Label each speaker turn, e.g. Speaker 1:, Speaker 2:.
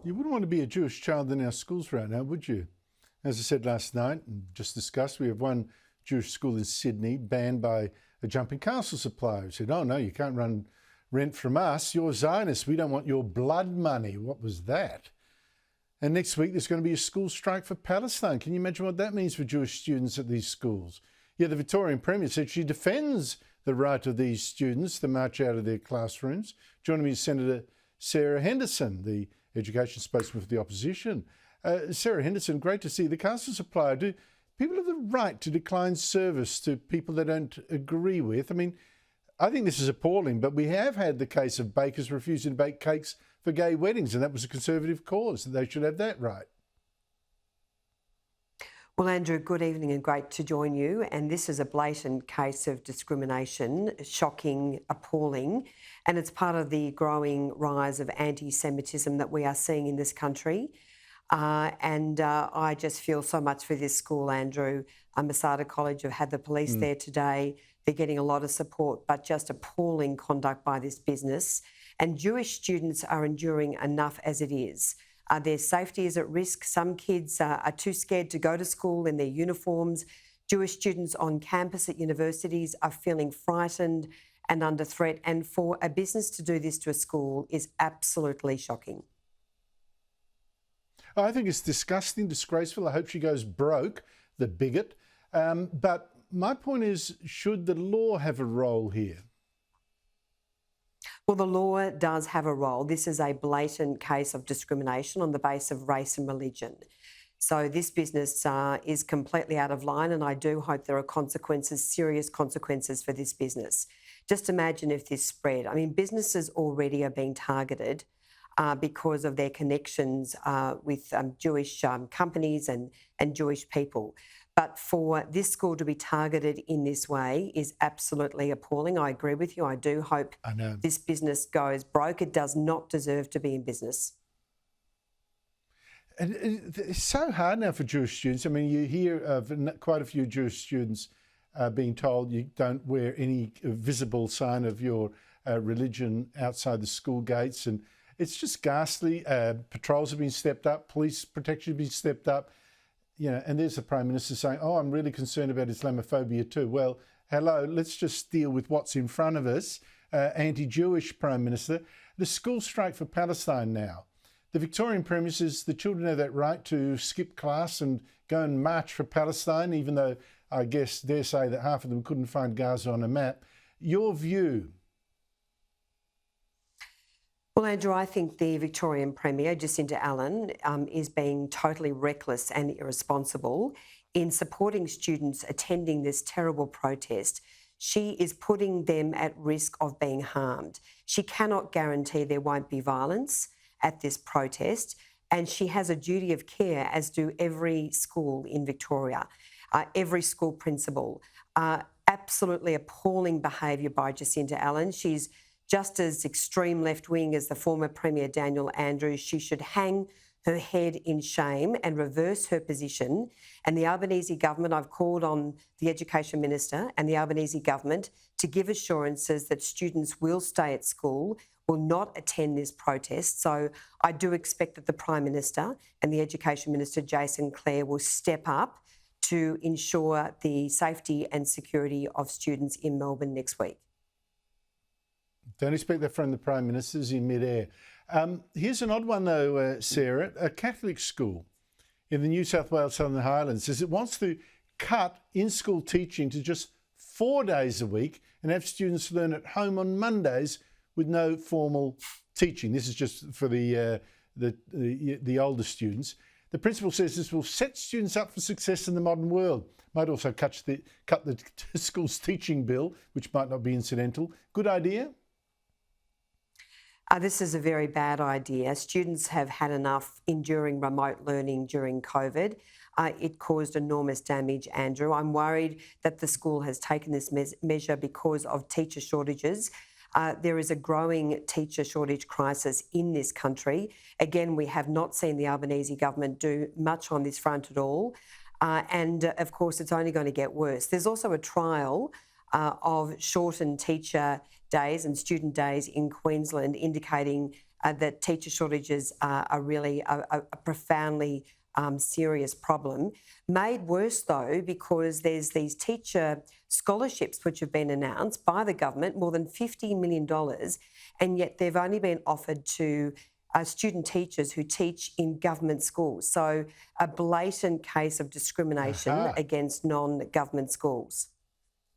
Speaker 1: You wouldn't want to be a Jewish child in our schools right now, would you? As I said last night, and just discussed, we have one Jewish school in Sydney banned by a jumping castle supplier who said, oh no, you can't run rent from us. You're Zionists. We don't want your blood money. What was that? And next week there's going to be a school strike for Palestine. Can you imagine what that means for Jewish students at these schools? Yeah, the Victorian Premier said she defends the right of these students to march out of their classrooms. Joining me is Senator Sarah Henderson, the Education spokesman for the opposition. Sarah Henderson, great to see you. The castle supplier. Do people have the right to decline service to people they don't agree with? I mean, I think this is appalling, but we have had the case of bakers refusing to bake cakes for gay weddings, and that was a Conservative cause. They should have that right.
Speaker 2: Well, Andrew, good evening and great to join you. And this is a blatant case of discrimination, shocking, appalling, and it's part of the growing rise of anti-Semitism that we are seeing in this country. I just feel so much for this school, Andrew. Masada College have had the police there today. They're getting a lot of support, but just appalling conduct by this business. And Jewish students are enduring enough as it is. Their safety is at risk. Some kids are too scared to go to school in their uniforms. Jewish students on campus at universities are feeling frightened and under threat. And for a business to do this to a school is absolutely shocking.
Speaker 1: I think it's disgusting, disgraceful. I hope she goes broke, the bigot. But my point is, should the law have a role here?
Speaker 2: Well, the law does have a role. This is a blatant case of discrimination on the basis of race and religion. So this business is completely out of line, and I do hope there are consequences, serious consequences for this business. Just imagine if this spread. I mean, businesses already are being targeted because of their connections with Jewish companies and Jewish people. But for this school to be targeted in this way is absolutely appalling. I agree with you. I do hope this business goes broke. It does not deserve to be in business.
Speaker 1: And it's so hard now for Jewish students. I mean, you hear of quite a few Jewish students being told you don't wear any visible sign of your religion outside the school gates. And it's just ghastly. Patrols have been stepped up. Police protection has been stepped up. You know, and there's the Prime Minister saying, oh, I'm really concerned about Islamophobia too. Well, hello, let's just deal with what's in front of us. Anti-Jewish Prime Minister. The school strike for Palestine now. The Victorian Premier says the children have that right to skip class and go and march for Palestine, even though I guess dare say that half of them couldn't find Gaza on a map. Your view?
Speaker 2: Well, Andrew, I think the Victorian Premier, Jacinta Allen, is being totally reckless and irresponsible in supporting students attending this terrible protest. She is putting them at risk of being harmed. She cannot guarantee there won't be violence at this protest, and she has a duty of care, as do every school in Victoria, every school principal. Absolutely appalling behaviour by Jacinta Allen. She's just as extreme left-wing as the former Premier Daniel Andrews. She should hang her head in shame and reverse her position. And the Albanese government, I've called on the Education Minister and the Albanese government to give assurances that students will stay at school, will not attend this protest. So I do expect that the Prime Minister and the Education Minister, Jason Clare, will step up to ensure the safety and security of students in Melbourne next week.
Speaker 1: Don't expect that from the Prime Minister's in midair. Here's an odd one though, Sarah. A Catholic school in the New South Wales Southern Highlands says it wants to cut in-school teaching to just 4 days a week and have students learn at home on Mondays with no formal teaching. This is just for the older students. The principal says this will set students up for success in the modern world. Might also cut the school's teaching bill, which might not be incidental. Good idea?
Speaker 2: This is a very bad idea. Students have had enough enduring remote learning during COVID. It caused enormous damage, Andrew. I'm worried that the school has taken this measure because of teacher shortages. There is a growing teacher shortage crisis in this country. Again, we have not seen the Albanese government do much on this front at all. Of course, it's only going to get worse. There's also a trial of shortened teacher days and student days in Queensland indicating that teacher shortages are really a profoundly serious problem. Made worse, though, because there's these teacher scholarships which have been announced by the government, more than $50 million, and yet they've only been offered to student teachers who teach in government schools. So a blatant case of discrimination against non-government schools.